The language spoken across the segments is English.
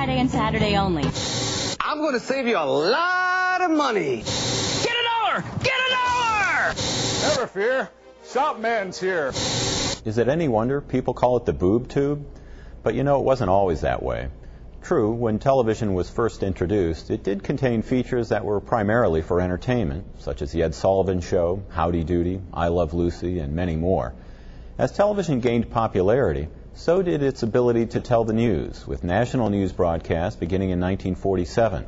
Friday and Saturday only. I'm going to save you a lot of money. Get an hour! Get an hour! Never fear. Shopman's here. Is it any wonder people call it the boob tube? But you know, it wasn't always that way. True, when television was first introduced, it did contain features that were primarily for entertainment, such as The Ed Sullivan Show, Howdy Doody, I Love Lucy, and many more. As television gained popularity, so did its ability to tell the news, with national news broadcasts beginning in 1947.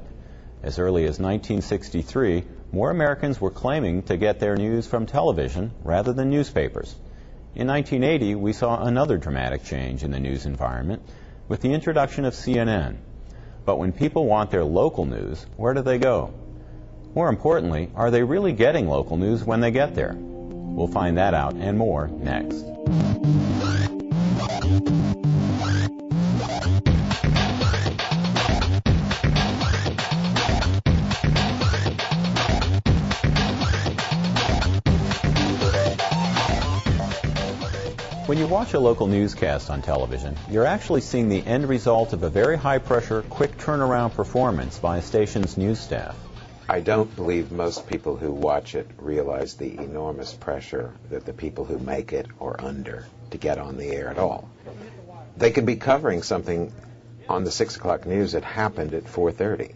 As early as 1963, more Americans were claiming to get their news from television rather than newspapers. In 1980, we saw another dramatic change in the news environment with the introduction of CNN. But when people want their local news, where do they go? More importantly, are they really getting local news when they get there? We'll find that out and more next. When you watch a local newscast on television, you're actually seeing the end result of a very high-pressure, quick turnaround performance by a station's news staff. I don't believe most people who watch it realize the enormous pressure that the people who make it are under to get on the air at all. They could be covering something on the 6 o'clock news that happened at 4:30.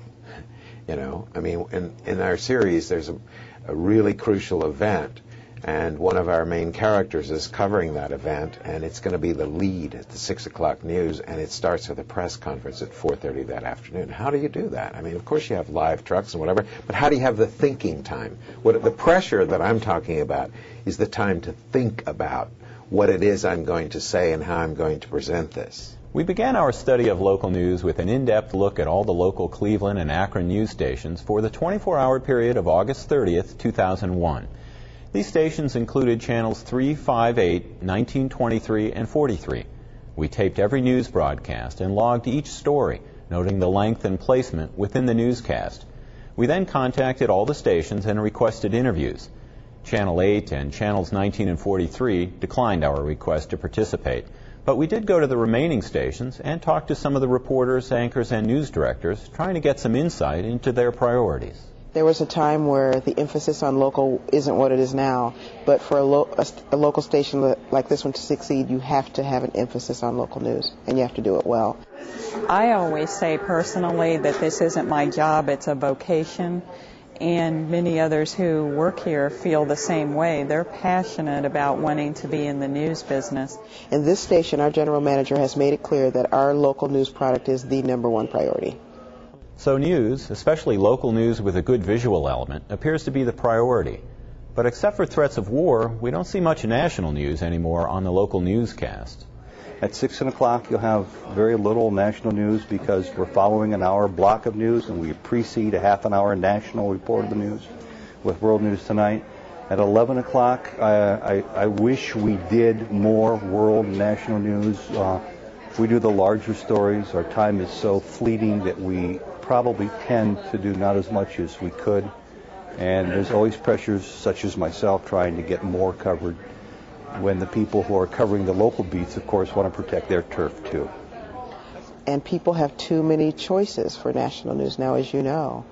You know, I mean, in our series, there's a really crucial event, and one of our main characters is covering that event, and it's going to be the lead at the 6 o'clock news, and it starts with a press conference at 4:30 that afternoon. How do you do that? I mean, of course you have live trucks and whatever, but how do you have the thinking time? The pressure that I'm talking about is the time to think about what it is I'm going to say and how I'm going to present this. We began our study of local news with an in-depth look at all the local Cleveland and Akron news stations for the 24-hour period of August 30th, 2001. These stations included channels 3, 5, 8, 19, 23, and 43. We taped every news broadcast and logged each story, noting the length and placement within the newscast. We then contacted all the stations and requested interviews. Channel 8 and channels 19 and 43 declined our request to participate, but we did go to the remaining stations and talk to some of the reporters, anchors, and news directors, trying to get some insight into their priorities. There was a time where the emphasis on local isn't what it is now, but for a local station like this one to succeed, you have to have an emphasis on local news, and you have to do it well. I always say personally that this isn't my job, it's a vocation, and many others who work here feel the same way. They're passionate about wanting to be in the news business. In this station, our general manager has made it clear that our local news product is the #1 priority. So news, especially local news with a good visual element, appears to be the priority. But except for threats of war, we don't see much national news anymore on the local newscast. At 6 o'clock, you'll have very little national news because we're following an hour block of news, and we precede a half an hour national report of the news with World News Tonight. At 11 o'clock, I wish we did more world national news. We do the larger stories. Our time is so fleeting that we probably tend to do not as much as we could. And there's always pressures, such as myself, trying to get more covered when the people who are covering the local beats, of course, want to protect their turf, too. And people have too many choices for national news now, as you know.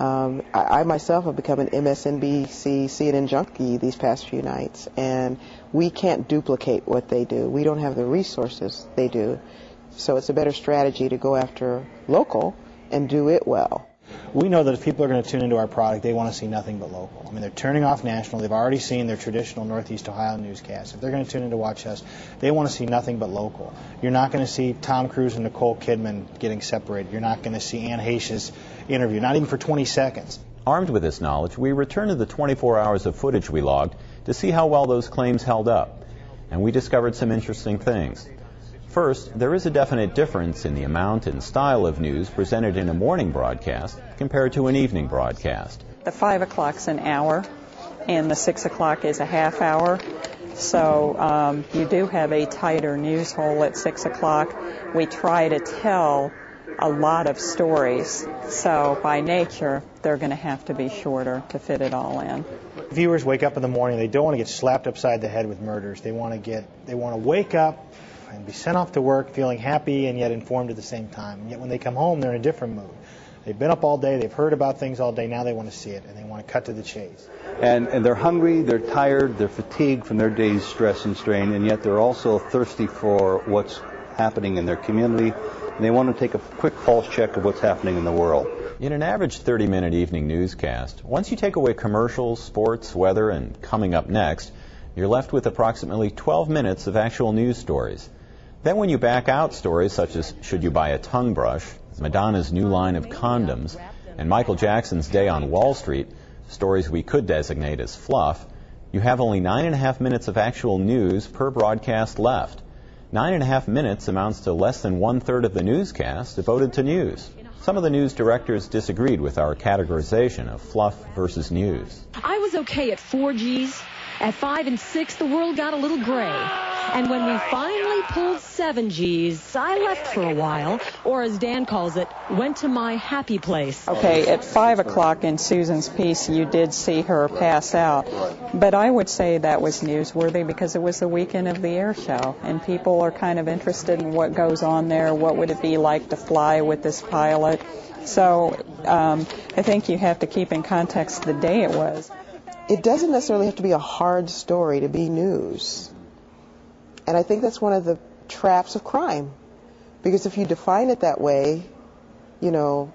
I myself have become an MSNBC CNN junkie these past few nights, and we can't duplicate what they do. We don't have the resources they do. So it's a better strategy to go after local and do it well. We know that if people are going to tune into our product, they want to see nothing but local. I mean, they're turning off national. They've already seen their traditional Northeast Ohio newscast. If they're going to tune in to watch us, they want to see nothing but local. You're not going to see Tom Cruise and Nicole Kidman getting separated. You're not going to see Anne Heche's interview, not even for 20 seconds. Armed with this knowledge, we returned to the 24 hours of footage we logged to see how well those claims held up. And we discovered some interesting things. First, there is a definite difference in the amount and style of news presented in a morning broadcast compared to an evening broadcast. The 5 o'clock's an hour, and the 6 o'clock is a half hour. So you do have a tighter news hole at 6 o'clock. We try to tell a lot of stories. So by nature, they're going to have to be shorter to fit it all in. Viewers wake up in the morning, they don't want to get slapped upside the head with murders. They want to wake up and be sent off to work feeling happy and yet informed at the same time. And yet when they come home, they're in a different mood. They've been up all day, they've heard about things all day, now they want to see it, and they want to cut to the chase. And they're hungry, they're tired, they're fatigued from their day's stress and strain, and yet they're also thirsty for what's happening in their community, and they want to take a quick pulse check of what's happening in the world. In an average 30-minute evening newscast, once you take away commercials, sports, weather, and coming up next, you're left with approximately 12 minutes of actual news stories. Then when you back out stories such as should you buy a tongue brush, Madonna's new line of condoms, and Michael Jackson's day on Wall Street, stories we could designate as fluff, you have only 9.5 minutes of actual news per broadcast left. 9.5 minutes amounts to less than 1/3 of the newscast devoted to news. Some of the news directors disagreed with our categorization of fluff versus news. I was okay at 4 Gs. At 5 and 6, the world got a little gray. And when we finally pulled 7 Gs, I left for a while, or as Dan calls it, went to my happy place. Okay, at 5 o'clock in Susan's piece, you did see her pass out. But I would say that was newsworthy because it was the weekend of the air show, and people are kind of interested in what goes on there, what would it be like to fly with this pilot. So I think you have to keep in context the day it was. It doesn't necessarily have to be a hard story to be news. And I think that's one of the traps of crime. Because if you define it that way, then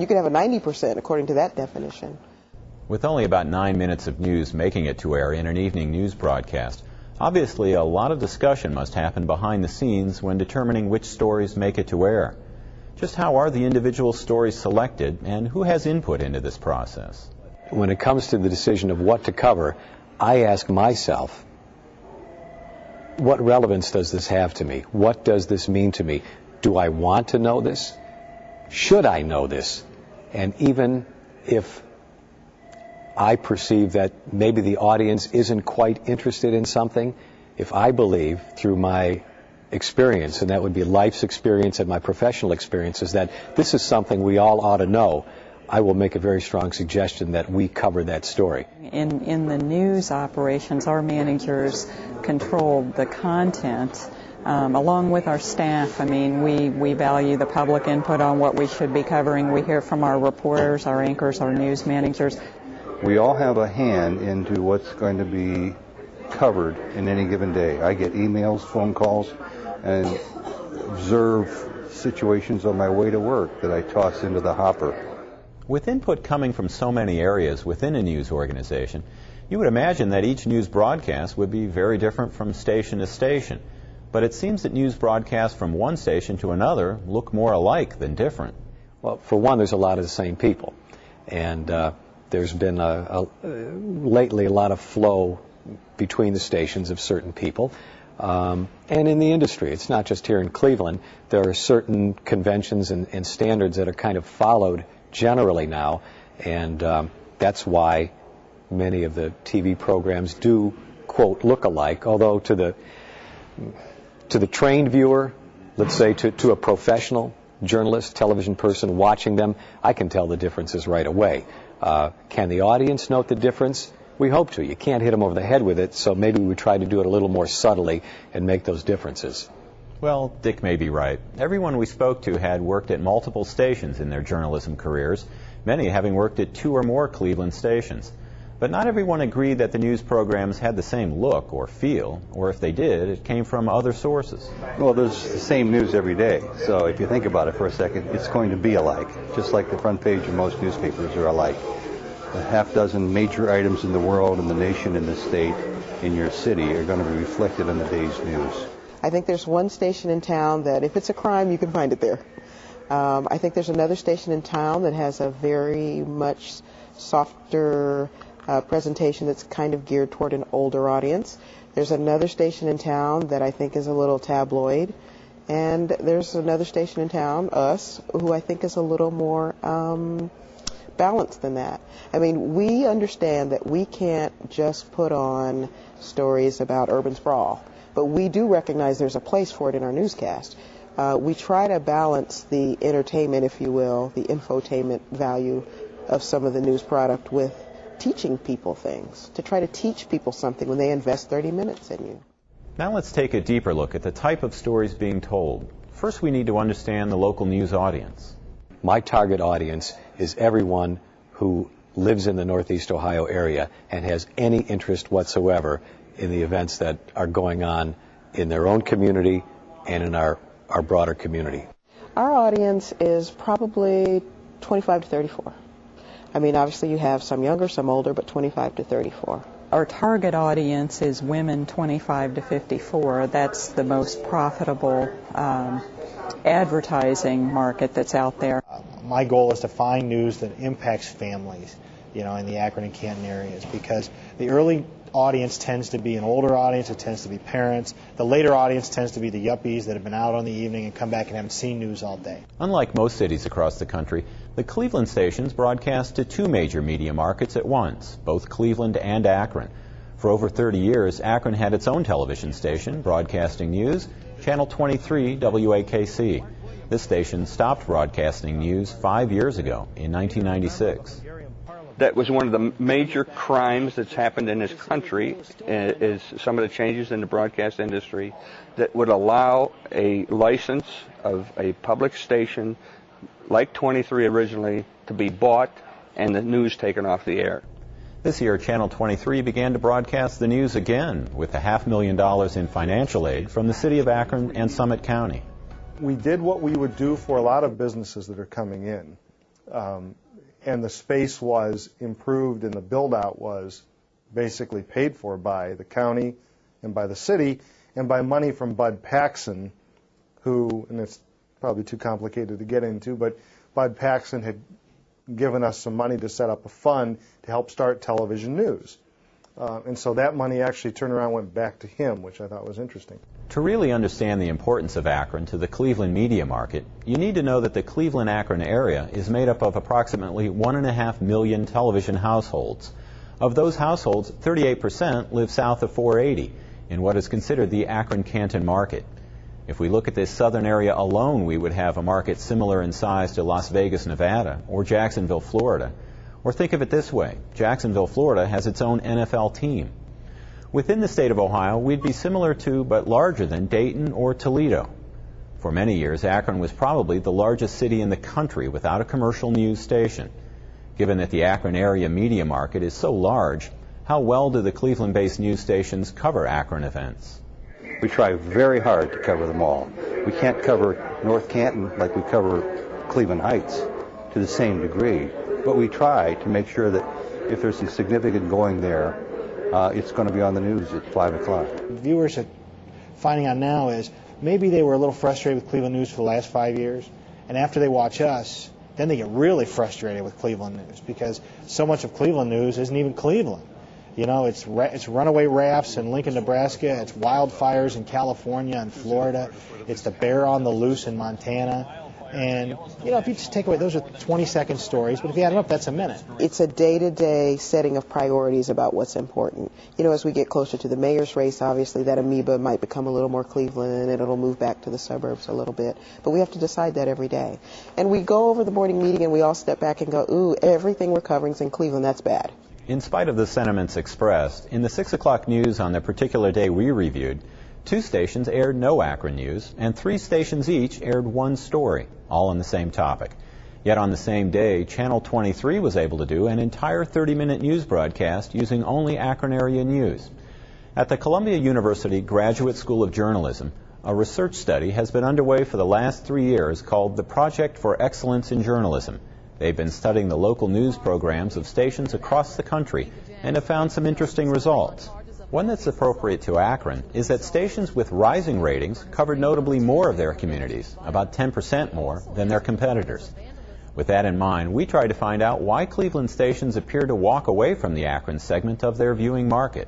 you could have a 90% according to that definition. With only about 9 minutes of news making it to air in an evening news broadcast, obviously a lot of discussion must happen behind the scenes when determining which stories make it to air. Just how are the individual stories selected, and who has input into this process? When it comes to the decision of what to cover, I ask myself, what relevance does this have to me? What does this mean to me? Do I want to know this? Should I know this? And even if I perceive that maybe the audience isn't quite interested in something, if I believe through my experience, and that would be life's experience and my professional experiences, that this is something we all ought to know, I will make a very strong suggestion that we cover that story. In the news operations, our managers control the content along with our staff. I mean, we value the public input on what we should be covering. We hear from our reporters, our anchors, our news managers. We all have a hand into what's going to be covered in any given day. I get emails, phone calls, and observe situations on my way to work that I toss into the hopper. With input coming from so many areas within a news organization, you would imagine that each news broadcast would be very different from station to station. But it seems that news broadcasts from one station to another look more alike than different. Well, for one, there's a lot of the same people. And there's been lately a lot of flow between the stations of certain people. And in the industry, it's not just here in Cleveland. There are certain conventions and standards that are kind of followed generally now, and that's why many of the TV programs do, quote, look alike, although to the trained viewer, let's say to a professional journalist, television person watching them, I can tell the differences right away. Can the audience note the difference? We hope to. You can't hit them over the head with it, so maybe we try to do it a little more subtly and make those differences. Well, Dick may be right. Everyone we spoke to had worked at multiple stations in their journalism careers, many having worked at 2 or more Cleveland stations. But not everyone agreed that the news programs had the same look or feel, or if they did, it came from other sources. Well, there's the same news every day, so if you think about it for a second, it's going to be alike, just like the front page of most newspapers are alike. A half dozen major items in the world, in the nation, in the state, in your city are going to be reflected in the day's news. I think there's one station in town that if it's a crime, you can find it there. I think there's another station in town that has a very much softer presentation that's kind of geared toward an older audience. There's another station in town that I think is a little tabloid. And there's another station in town, us, who I think is a little more balanced than that. I mean, we understand that we can't just put on stories about urban sprawl. But we do recognize there's a place for it in our newscast. We try to balance the entertainment, if you will, the infotainment value of some of the news product with teaching people things, to try to teach people something when they invest 30 minutes in you. Now let's take a deeper look at the type of stories being told. First, we need to understand the local news audience. My target audience is everyone who lives in the Northeast Ohio area and has any interest whatsoever in the events that are going on in their own community and in our broader community. Our audience is probably 25 to 34. I mean, obviously you have some younger, some older, but 25 to 34. Our target audience is women 25 to 54. That's the most profitable advertising market that's out there. My goal is to find news that impacts families, in the Akron and Canton areas, because the early audience tends to be an older audience. It tends to be parents. The later audience tends to be the yuppies that have been out on the evening and come back and haven't seen news all day. Unlike most cities across the country, the Cleveland stations broadcast to two major media markets at once, both Cleveland and Akron. For over 30 years, Akron had its own television station, broadcasting news, Channel 23 WAKC. This station stopped broadcasting news 5 years ago, in 1996. That was one of the major crimes that's happened in this country, is some of the changes in the broadcast industry that would allow a license of a public station like 23 originally to be bought and the news taken off the air. This year, Channel 23 began to broadcast the news again with $500,000 in financial aid from the city of Akron and Summit County. We did what we would do for a lot of businesses that are coming in. And the space was improved and the build-out was basically paid for by the county and by the city and by money from Bud Paxson, who, and it's probably too complicated to get into, but Bud Paxson had given us some money to set up a fund to help start television news. And so that money actually turned around and went back to him, which I thought was interesting. To really understand the importance of Akron to the Cleveland media market, you need to know that the Cleveland-Akron area is made up of approximately 1.5 million television households. Of those households, 38% live south of 480 in what is considered the Akron-Canton market. If we look at this southern area alone, we would have a market similar in size to Las Vegas, Nevada, or Jacksonville, Florida. Or think of it this way, Jacksonville, Florida has its own NFL team. Within the state of Ohio, we'd be similar to, but larger than, Dayton or Toledo. For many years, Akron was probably the largest city in the country without a commercial news station. Given that the Akron area media market is so large, how well do the Cleveland-based news stations cover Akron events? We try very hard to cover them all. We can't cover North Canton like we cover Cleveland Heights to the same degree, but we try to make sure that if there's some significant going there, it's going to be on the news at 5 o'clock. Viewers are finding out now is maybe they were a little frustrated with Cleveland news for the last 5 years, and after they watch us, then they get really frustrated with Cleveland news because so much of Cleveland news isn't even Cleveland. It's runaway rafts in Lincoln, Nebraska. It's wildfires in California and Florida. It's the bear on the loose in Montana. And, if you just take away, those are 20-second stories, but if you add them up, that's a minute. It's a day-to-day setting of priorities about what's important. As we get closer to the mayor's race, obviously that amoeba might become a little more Cleveland and it'll move back to the suburbs a little bit. But we have to decide that every day. And we go over the morning meeting and we all step back and go, ooh, everything we're covering is in Cleveland, that's bad. In spite of the sentiments expressed, in the 6 o'clock news on the particular day we reviewed, 2 stations aired no Akron news, and 3 stations each aired one story, all on the same topic. Yet on the same day, Channel 23 was able to do an entire 30-minute news broadcast using only Akron area news. At the Columbia University Graduate School of Journalism, a research study has been underway for the last 3 years called the Project for Excellence in Journalism. They've been studying the local news programs of stations across the country and have found some interesting results. One that's appropriate to Akron is that stations with rising ratings covered notably more of their communities, about 10% more than their competitors. With that in mind, we tried to find out why Cleveland stations appear to walk away from the Akron segment of their viewing market.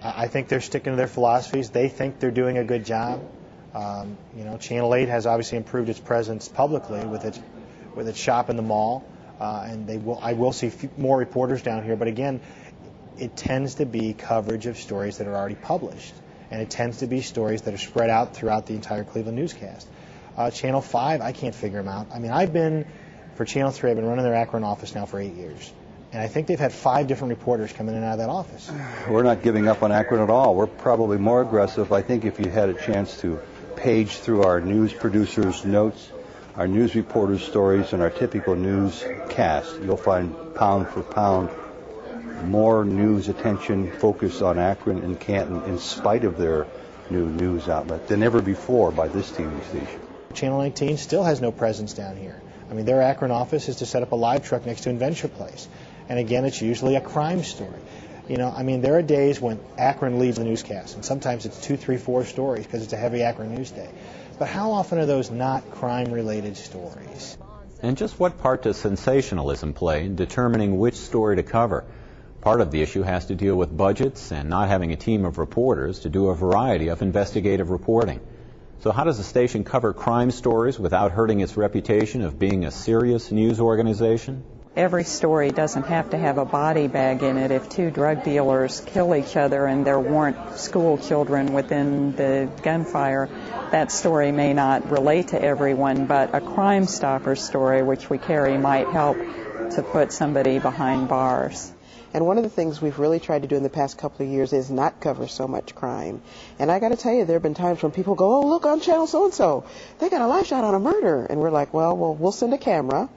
I think they're sticking to their philosophies. They think they're doing a good job. Channel 8 has obviously improved its presence publicly with its shop in the mall, and I will see more reporters down here. But again, it tends to be coverage of stories that are already published, and it tends to be stories that are spread out throughout the entire Cleveland newscast. Channel 5, I can't figure them out. I mean, for Channel 3, I've been running their Akron office now for 8 years, And I think they've had 5 different reporters come in and out of that office. We're not giving up on Akron at all. We're probably more aggressive. I think if you had a chance to page through our news producers' notes, our news reporters' stories, and our typical news cast, you'll find pound for pound more news attention focused on Akron and Canton in spite of their new news outlet than ever before by this TV station. Channel 19 still has no presence down here. I mean, their Akron office is to set up a live truck next to Adventure Place. And again, it's usually a crime story. You know, I mean, there are days when Akron leads the newscast, and sometimes it's 2, 3, 4 stories because it's a heavy Akron news day. But how often are those not crime-related stories? And just what part does sensationalism play in determining which story to cover? Part of the issue has to deal with budgets and not having a team of reporters to do a variety of investigative reporting. So how does a station cover crime stories without hurting its reputation of being a serious news organization? Every story doesn't have to have a body bag in it. If 2 drug dealers kill each other and there weren't school children within the gunfire, that story may not relate to everyone, but a Crime Stopper story, which we carry, might help to put somebody behind bars. And one of the things we've really tried to do in the past couple of years is not cover so much crime. And I got to tell you, there have been times when people go, oh, look on channel so-and-so, they got a live shot on a murder. And we're like, well, we'll send a camera,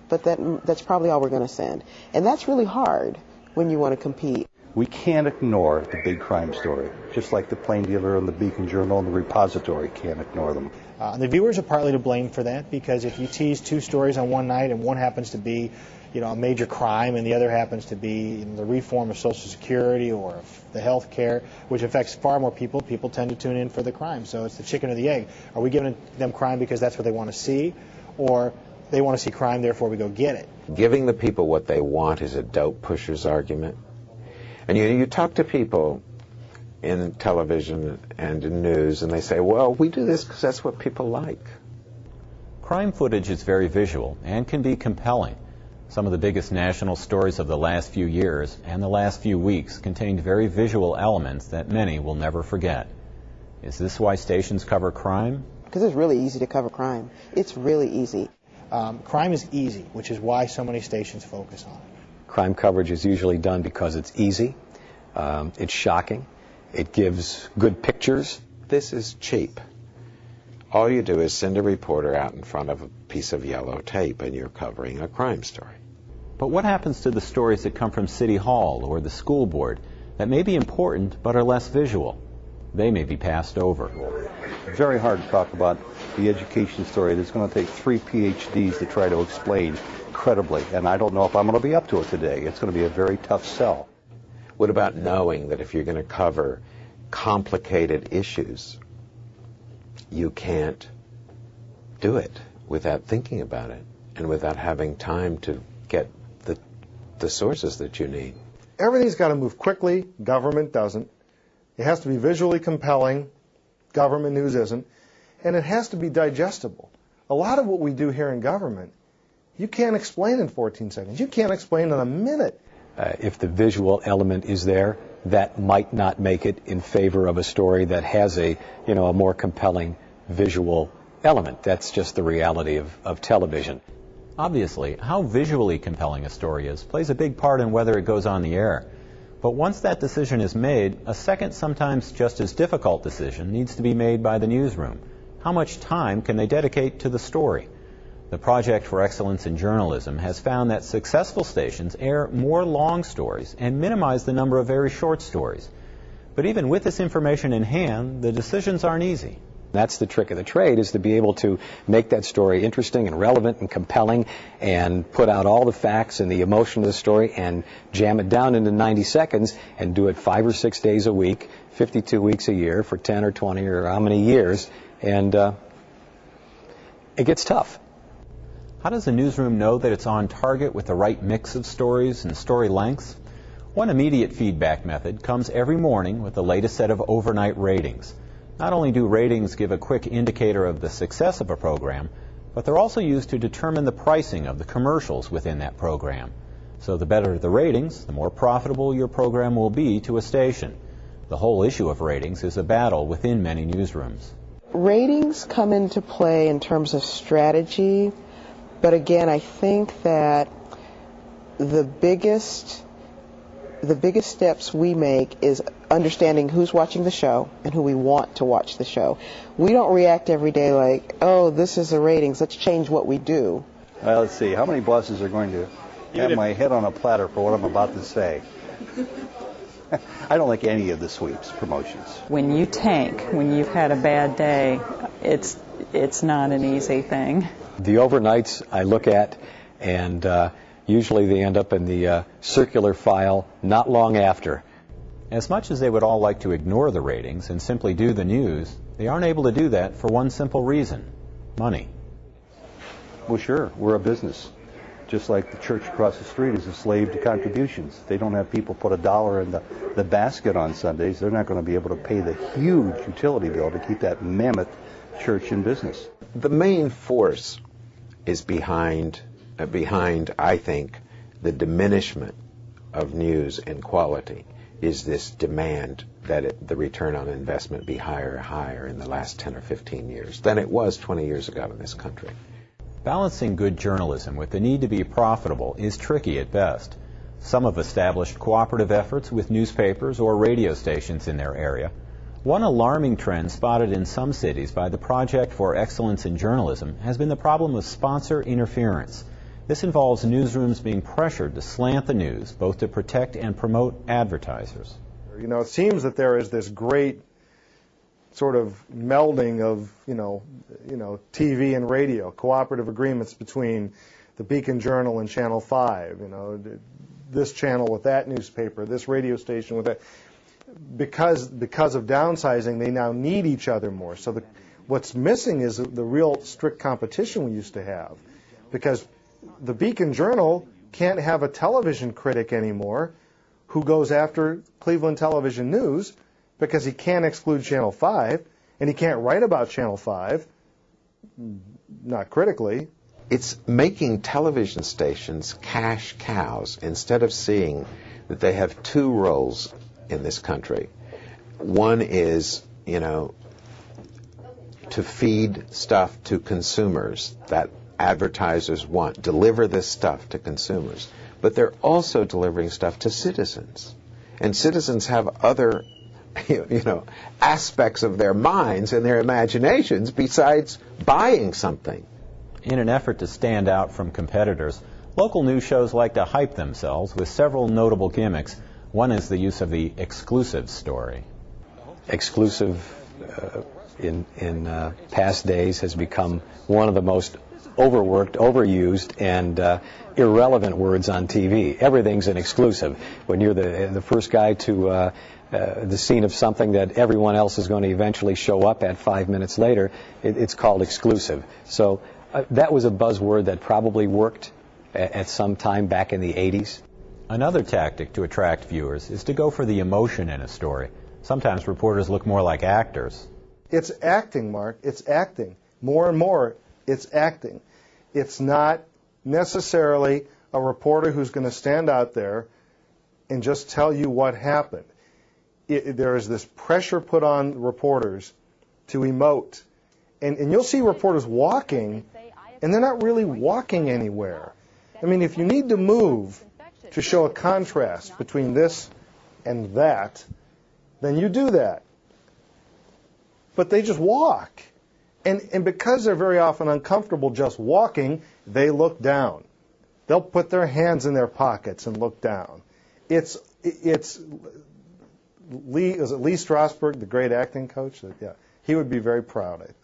but that's probably all we're going to send. And that's really hard when you want to compete. We can't ignore the big crime story, just like the Plain Dealer and the Beacon Journal and the Repository can't ignore them. The viewers are partly to blame for that, because if you tease 2 stories on one night and one happens to be, you know, a major crime and the other happens to be the reform of Social Security or the health care, which affects far more people, people tend to tune in for the crime. So it's the chicken or the egg. Are we giving them crime because that's what they want to see, or they want to see crime, therefore we go get it? Giving the people what they want is a dope pusher's argument. And you talk to people in television and in news, and they say, well, we do this because that's what people like. Crime footage is very visual and can be compelling. Some of the biggest national stories of the last few years and the last few weeks contained very visual elements that many will never forget. Is this why stations cover crime? Because it's really easy to cover crime. It's really easy. Crime is easy, which is why so many stations focus on it. Crime coverage is usually done because it's easy, it's shocking, it gives good pictures. This is cheap. All you do is send a reporter out in front of a piece of yellow tape and you're covering a crime story. But what happens to the stories that come from City Hall or the school board that may be important but are less visual? They may be passed over. Very hard to talk about the education story that's going to take 3 PhDs to try to explain credibly, and I don't know if I'm going to be up to it today. It's going to be a very tough sell. What about knowing that if you're going to cover complicated issues, you can't do it without thinking about it and without having time to get the sources that you need? Everything's got to move quickly. Government doesn't. It has to be visually compelling. Government news isn't. And it has to be digestible. A lot of what we do here in government, you can't explain in 14 seconds. You can't explain in a minute. If the visual element is there, that might not make it in favor of a story that has a more compelling visual element. That's just the reality of television. Obviously, how visually compelling a story is plays a big part in whether it goes on the air. But once that decision is made, a second, sometimes just as difficult decision needs to be made by the newsroom. How much time can they dedicate to the story? The Project for Excellence in Journalism has found that successful stations air more long stories and minimize the number of very short stories. But even with this information in hand, the decisions aren't easy. That's the trick of the trade, is to be able to make that story interesting and relevant and compelling and put out all the facts and the emotion of the story and jam it down into 90 seconds and do it 5 or 6 days a week, 52 weeks a year for 10 or 20 or how many years, and it gets tough. How does a newsroom know that it's on target with the right mix of stories and story lengths? One immediate feedback method comes every morning with the latest set of overnight ratings. Not only do ratings give a quick indicator of the success of a program, but they're also used to determine the pricing of the commercials within that program. So the better the ratings, the more profitable your program will be to a station. The whole issue of ratings is a battle within many newsrooms. Ratings come into play in terms of strategy, but again, I think that the biggest steps we make is understanding who's watching the show and who we want to watch the show. We don't react every day like, oh, this is the ratings, let's change what we do. Let's see, how many bosses are going to have my head on a platter for what I'm about to say? I don't like any of the sweeps promotions. When you tank, when you've had a bad day, it's not an easy thing. The overnights I look at, and usually they end up in the circular file not long after. As much as they would all like to ignore the ratings and simply do the news, they aren't able to do that for one simple reason: money. Well, sure, we're a business. Just like the church across the street is a slave to contributions. They don't have people put $1 in the basket on Sundays. They're not going to be able to pay the huge utility bill to keep that mammoth church in business. The main force is behind, I think, the diminishment of news in quality is this demand that the return on investment be higher and higher in the last 10 or 15 years than it was 20 years ago in this country. Balancing good journalism with the need to be profitable is tricky at best. Some have established cooperative efforts with newspapers or radio stations in their area. One alarming trend spotted in some cities by the Project for Excellence in Journalism has been the problem of sponsor interference. This involves newsrooms being pressured to slant the news, both to protect and promote advertisers. You know, it seems that there is this great sort of melding of, TV and radio, cooperative agreements between the Beacon Journal and Channel 5, this channel with that newspaper, this radio station with that. Because of downsizing, they now need each other more. So what's missing is the real strict competition we used to have. Because the Beacon Journal can't have a television critic anymore who goes after Cleveland Television News because he can't exclude Channel 5, and he can't write about Channel 5, not critically. It's making television stations cash cows instead of seeing that they have two roles in this country. One is, to feed stuff to consumers that advertisers want, deliver this stuff to consumers. But they're also delivering stuff to citizens. And citizens have other aspects of their minds and their imaginations besides buying something. In an effort to stand out from competitors, local news shows like to hype themselves with several notable gimmicks. One is the use of the exclusive story. Exclusive in past days has become one of the most overworked, overused, and irrelevant words on TV. Everything's an exclusive. When you're the first guy to the scene of something that everyone else is going to eventually show up at 5 minutes later, it's called exclusive. So that was a buzzword that probably worked at some time back in the 80s. Another tactic to attract viewers is to go for the emotion in a story. Sometimes reporters look more like actors. It's acting, Mark. It's acting. More and more, it's acting. It's not necessarily a reporter who's going to stand out there and just tell you what happened. There is this pressure put on reporters to emote. And you'll see reporters walking, and they're not really walking anywhere. I mean, if you need to move to show a contrast between this and that, then you do that. But they just walk. And because they're very often uncomfortable just walking, they look down. They'll put their hands in their pockets and look down. It's Lee Strasberg, the great acting coach? Yeah, he would be very proud, I think.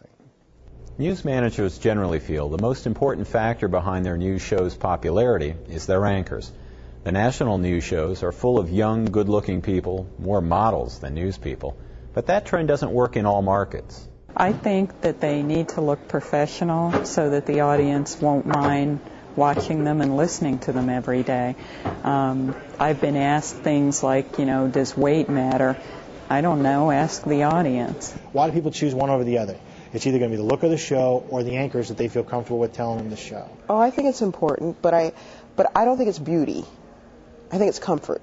News managers generally feel the most important factor behind their news show's popularity is their anchors. The national news shows are full of young, good-looking people, more models than news people. But that trend doesn't work in all markets. I think that they need to look professional so that the audience won't mind watching them and listening to them every day. I've been asked things like, does weight matter? I don't know. Ask the audience. Why do people choose one over the other? It's either going to be the look of the show or the anchors that they feel comfortable with telling them the show. Oh, I think it's important, but I don't think it's beauty. I think it's comfort.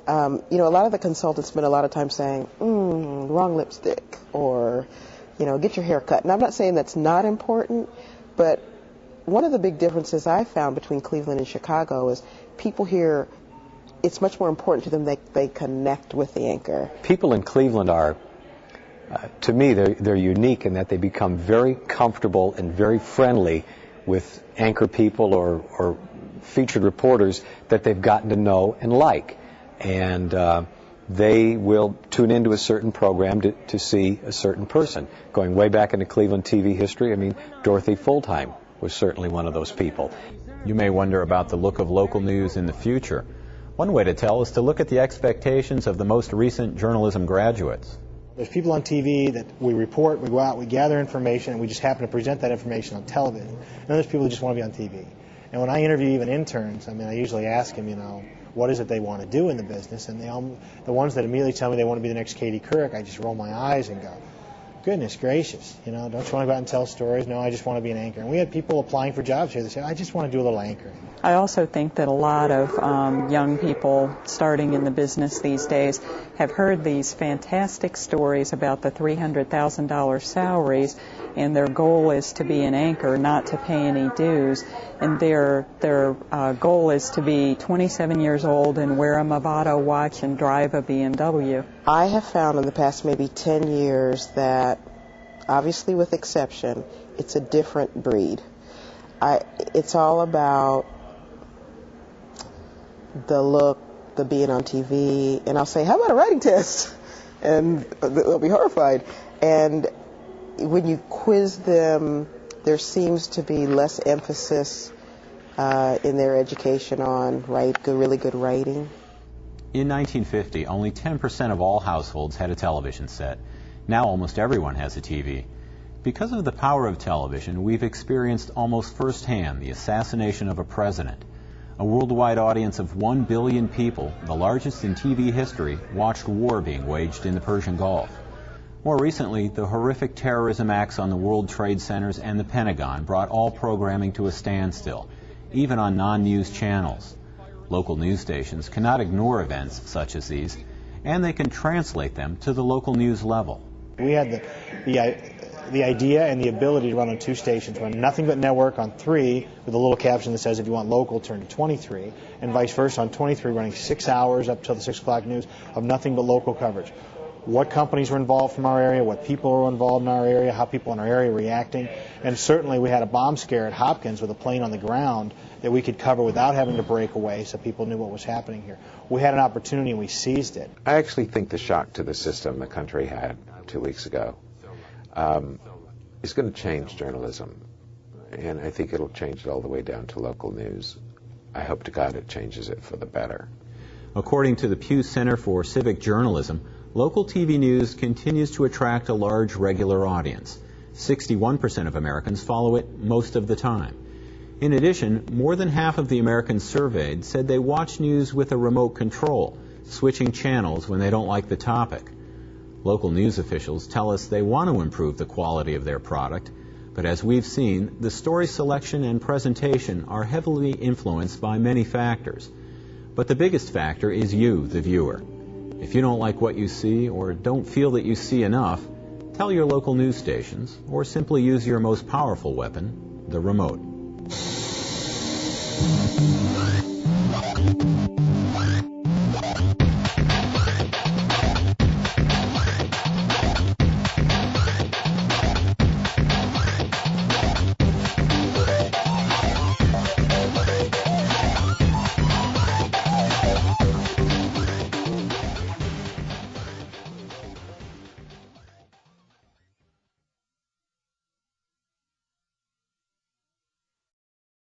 A lot of the consultants spend a lot of time saying, wrong lipstick, or, get your hair cut. And I'm not saying that's not important, but one of the big differences I found between Cleveland and Chicago is people here, it's much more important to them that they connect with the anchor. People in Cleveland are, to me, they're unique in that they become very comfortable and very friendly with anchor people or featured reporters that they've gotten to know and like. And they will tune into a certain program to see a certain person. Going way back into Cleveland TV history, I mean, Dorothy Fulltime was certainly one of those people. You may wonder about the look of local news in the future. One way to tell is to look at the expectations of the most recent journalism graduates. There's people on TV that we report, we go out, we gather information, and we just happen to present that information on television. And there's people who just want to be on TV. And when I interview even interns, I mean, I usually ask them, what is it they want to do in the business? And the ones that immediately tell me they want to be the next Katie Couric, I just roll my eyes and go, goodness gracious, don't you want to go out and tell stories? No, I just want to be an anchor. And we had people applying for jobs here that said, I just want to do a little anchoring. I also think that a lot of young people starting in the business these days have heard these fantastic stories about the $300,000 salaries, and their goal is to be an anchor, not to pay any dues. And their goal is to be 27 years old and wear a Movado watch and drive a BMW. I have found in the past maybe 10 years that, obviously with exception, it's a different breed. It's all about the look, the being on TV, and I'll say, how about a writing test? And they'll be horrified. And when you quiz them, there seems to be less emphasis in their education on really good writing. In 1950, only 10% of all households had a television set. Now almost everyone has a TV. Because of the power of television, we've experienced almost firsthand the assassination of a president. A worldwide audience of 1 billion people, the largest in TV history, watched war being waged in the Persian Gulf. More recently, the horrific terrorism acts on the World Trade Centers and the Pentagon brought all programming to a standstill, even on non-news channels. Local news stations cannot ignore events such as these, and they can translate them to the local news level. We had the idea and the ability to run on 2 stations, run nothing but network on 3 with a little caption that says if you want local, turn to 23, and vice versa on 23, running 6 hours up till the 6 o'clock news of nothing but local coverage. What companies were involved from our area, what people were involved in our area, how people in our area were reacting, and certainly we had a bomb scare at Hopkins with a plane on the ground that we could cover without having to break away so people knew what was happening here. We had an opportunity and we seized it. I actually think the shock to the system the country had 2 weeks ago is going to change journalism, and I think it'll change it all the way down to local news. I hope to God it changes it for the better. According to the Pew Center for Civic Journalism, local TV news continues to attract a large regular audience. 61% of Americans follow it most of the time. In addition, more than half of the Americans surveyed said they watch news with a remote control, switching channels when they don't like the topic. Local news officials tell us they want to improve the quality of their product, but as we've seen, the story selection and presentation are heavily influenced by many factors. But the biggest factor is you, the viewer. If you don't like what you see or don't feel that you see enough, tell your local news stations or simply use your most powerful weapon, the remote.